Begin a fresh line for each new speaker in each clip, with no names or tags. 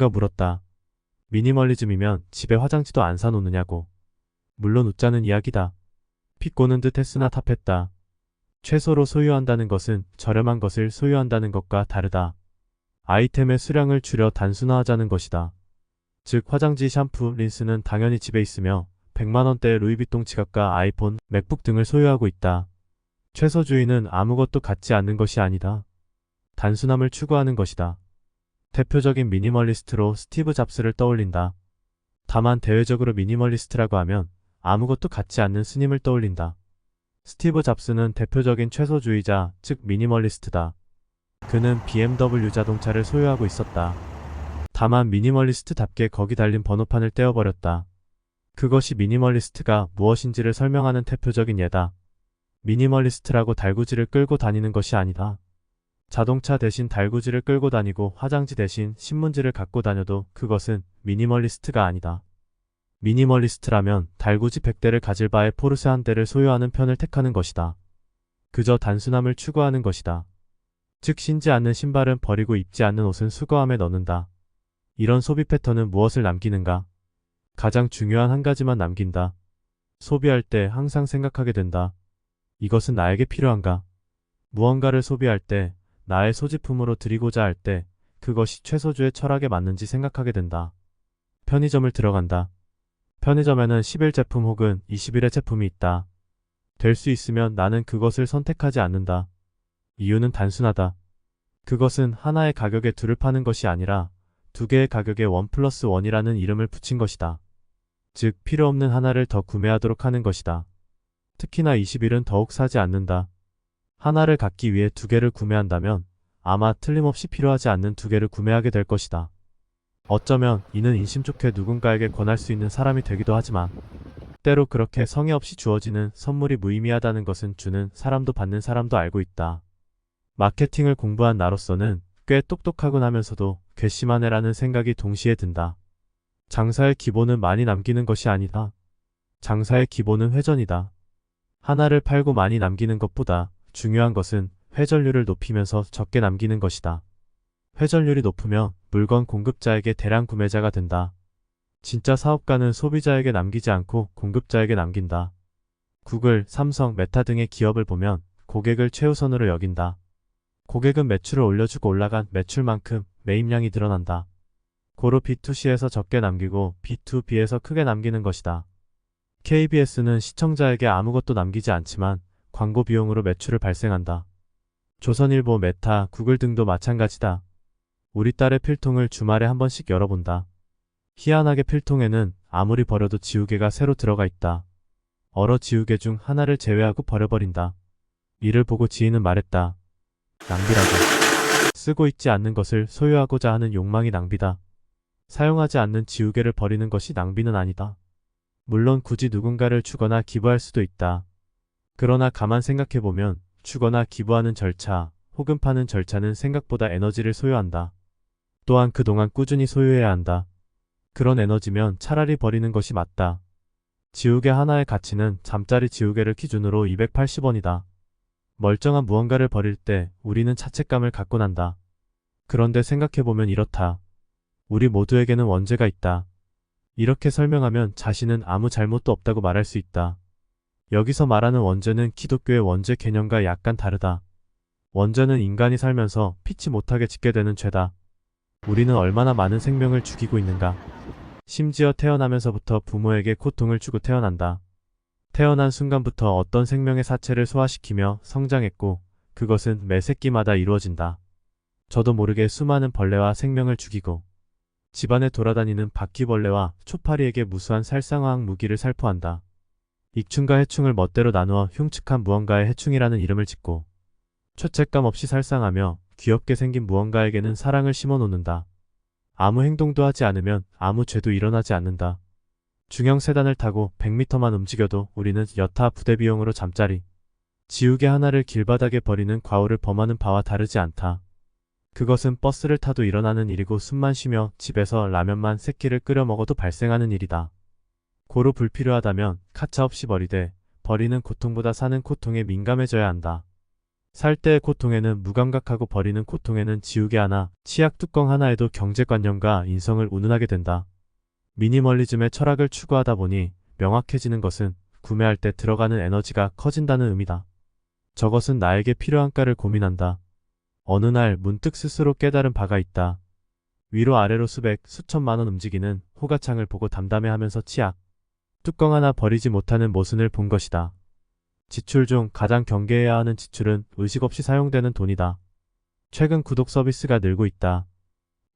누군가 물었다. 미니멀리즘이면 집에 화장지도 안 사놓느냐고. 물론 웃자는 이야기다. 비꼬는 듯 했으나 답했다. 최소로 소유한다는 것은 저렴한 것을 소유한다는 것과 다르다. 아이템의 수량을 줄여 단순화하자는 것이다. 즉 화장지, 샴푸, 린스는 당연히 집에 있으며 100만원대의 루이비통 지갑과 아이폰, 맥북 등을 소유하고 있다. 최소주의는 아무것도 갖지 않는 것이 아니다. 단순함을 추구하는 것이다. 대표적인 미니멀리스트로 스티브 잡스를 떠올린다. 다만 대외적으로 미니멀리스트라고 하면 아무것도 갖지 않는 스님을 떠올린다. 스티브 잡스는 대표적인 최소주의자, 즉 미니멀리스트다. 그는 BMW 자동차를 소유하고 있었다. 다만 미니멀리스트답게 거기 달린 번호판을 떼어버렸다. 그것이 미니멀리스트가 무엇인지를 설명하는 대표적인 예다. 미니멀리스트라고 달구지를 끌고 다니는 것이 아니다. 자동차 대신 달구지를 끌고 다니고 화장지 대신 신문지를 갖고 다녀도 그것은 미니멀리스트가 아니다. 미니멀리스트라면 달구지 100대를 가질 바에 포르쉐 한 대를 소유하는 편을 택하는 것이다. 그저 단순함을 추구하는 것이다. 즉 신지 않는 신발은 버리고 입지 않는 옷은 수거함에 넣는다. 이런 소비 패턴은 무엇을 남기는가? 가장 중요한 한 가지만 남긴다. 소비할 때 항상 생각하게 된다. 이것은 나에게 필요한가? 무언가를 소비할 때 나의 소지품으로 드리고자 할 때 그것이 최소주의 철학에 맞는지 생각하게 된다. 편의점을 들어간다. 편의점에는 10일 제품 혹은 20일의 제품이 있다. 될 수 있으면 나는 그것을 선택하지 않는다. 이유는 단순하다. 그것은 하나의 가격에 둘을 파는 것이 아니라 두 개의 가격에 1+1이라는 이름을 붙인 것이다. 즉 필요 없는 하나를 더 구매하도록 하는 것이다. 특히나 20일은 더욱 사지 않는다. 하나를 갖기 위해 두 개를 구매한다면 아마 틀림없이 필요하지 않는 두 개를 구매하게 될 것이다. 어쩌면 이는 인심 좋게 누군가에게 권할 수 있는 사람이 되기도 하지만 때로 그렇게 성의 없이 주어지는 선물이 무의미하다는 것은 주는 사람도 받는 사람도 알고 있다. 마케팅을 공부한 나로서는 꽤 똑똑하곤 하면서도 괘씸한 애라는 생각이 동시에 든다. 장사의 기본은 많이 남기는 것이 아니다. 장사의 기본은 회전이다. 하나를 팔고 많이 남기는 것보다 중요한 것은 회전율을 높이면서 적게 남기는 것이다. 회전율이 높으면 물건 공급자에게 대량 구매자가 된다. 진짜 사업가는 소비자에게 남기지 않고 공급자에게 남긴다. 구글, 삼성, 메타 등의 기업을 보면 고객을 최우선으로 여긴다. 고객은 매출을 올려주고 올라간 매출만큼 매입량이 늘어난다. 고로 B2C에서 적게 남기고 B2B에서 크게 남기는 것이다. KBS는 시청자에게 아무것도 남기지 않지만 광고 비용으로 매출을 발생한다. 조선일보, 메타, 구글 등도 마찬가지다. 우리 딸의 필통을 주말에 한 번씩 열어본다. 희한하게 필통에는 아무리 버려도 지우개가 새로 들어가 있다. 얼어 지우개 중 하나를 제외하고 버려버린다. 이를 보고 지인은 말했다. 낭비라고. 쓰고 있지 않는 것을 소유하고자 하는 욕망이 낭비다. 사용하지 않는 지우개를 버리는 것이 낭비는 아니다. 물론 굳이 누군가를 주거나 기부할 수도 있다. 그러나 가만 생각해보면 주거나 기부하는 절차 혹은 파는 절차는 생각보다 에너지를 소요한다. 또한 그동안 꾸준히 소유해야 한다. 그런 에너지면 차라리 버리는 것이 맞다. 지우개 하나의 가치는 잠자리 지우개를 기준으로 280원이다. 멀쩡한 무언가를 버릴 때 우리는 자책감을 갖곤 한다. 그런데 생각해보면 이렇다. 우리 모두에게는 원죄가 있다. 이렇게 설명하면 자신은 아무 잘못도 없다고 말할 수 있다. 여기서 말하는 원죄는 기독교의 원죄 개념과 약간 다르다. 원죄는 인간이 살면서 피치 못하게 짓게 되는 죄다. 우리는 얼마나 많은 생명을 죽이고 있는가. 심지어 태어나면서부터 부모에게 고통을 주고 태어난다. 태어난 순간부터 어떤 생명의 사체를 소화시키며 성장했고 그것은 매 새끼마다 이루어진다. 저도 모르게 수많은 벌레와 생명을 죽이고 집안에 돌아다니는 바퀴벌레와 초파리에게 무수한 살상화학 무기를 살포한다. 익충과 해충을 멋대로 나누어 흉측한 무언가의 해충이라는 이름을 짓고 죄책감 없이 살상하며 귀엽게 생긴 무언가에게는 사랑을 심어놓는다. 아무 행동도 하지 않으면 아무 죄도 일어나지 않는다. 중형세단을 타고 100m만 움직여도 우리는 여타 부대 비용으로 잠자리, 지우개 하나를 길바닥에 버리는 과오를 범하는 바와 다르지 않다. 그것은 버스를 타도 일어나는 일이고 숨만 쉬며 집에서 라면만 3끼를 끓여 먹어도 발생하는 일이다. 고로 불필요하다면 가차없이 버리되 버리는 고통보다 사는 고통에 민감해져야 한다. 살 때의 고통에는 무감각하고 버리는 고통에는 지우개 하나, 치약 뚜껑 하나에도 경제관념과 인성을 운운하게 된다. 미니멀리즘의 철학을 추구하다 보니 명확해지는 것은 구매할 때 들어가는 에너지가 커진다는 의미다. 저것은 나에게 필요한가를 고민한다. 어느 날 문득 스스로 깨달은 바가 있다. 위로 아래로 수백, 수천만 원 움직이는 호가창을 보고 담담해하면서 치약 뚜껑 하나 버리지 못하는 모순을 본 것이다. 지출 중 가장 경계해야 하는 지출은 의식 없이 사용되는 돈이다. 최근 구독 서비스가 늘고 있다.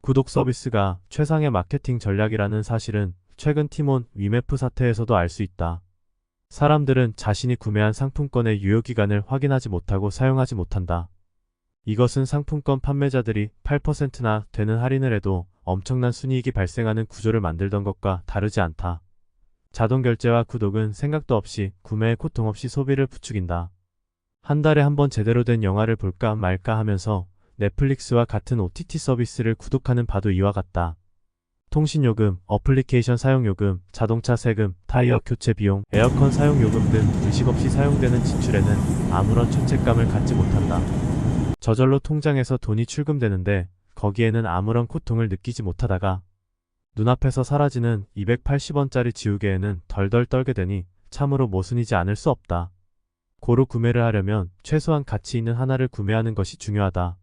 구독 서비스가 최상의 마케팅 전략이라는 사실은 최근 티몬 위메프 사태에서도 알 수 있다. 사람들은 자신이 구매한 상품권의 유효기간을 확인하지 못하고 사용하지 못한다. 이것은 상품권 판매자들이 8%나 되는 할인을 해도 엄청난 순이익이 발생하는 구조를 만들던 것과 다르지 않다. 자동결제와 구독은 생각도 없이 구매의 고통 없이 소비를 부추긴다. 한 달에 한 번 제대로 된 영화를 볼까 말까 하면서 넷플릭스와 같은 OTT 서비스를 구독하는 바도 이와 같다. 통신요금, 어플리케이션 사용요금, 자동차 세금, 타이어 교체 비용, 에어컨 사용요금 등 의식 없이 사용되는 지출에는 아무런 죄책감을 갖지 못한다. 저절로 통장에서 돈이 출금되는데 거기에는 아무런 고통을 느끼지 못하다가 눈앞에서 사라지는 280원짜리 지우개에는 덜덜 떨게 되니 참으로 모순이지 않을 수 없다. 고루 구매를 하려면 최소한 가치 있는 하나를 구매하는 것이 중요하다.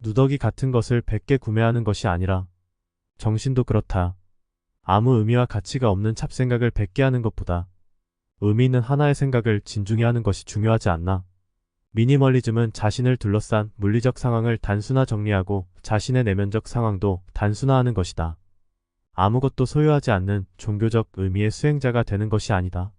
누더기 같은 것을 100개 구매하는 것이 아니라 정신도 그렇다. 아무 의미와 가치가 없는 잡생각을 100개 하는 것보다 의미 있는 하나의 생각을 진중히 하는 것이 중요하지 않나. 미니멀리즘은 자신을 둘러싼 물리적 상황을 단순화 정리하고 자신의 내면적 상황도 단순화하는 것이다. 아무것도 소유하지 않는 종교적 의미의 수행자가 되는 것이 아니다.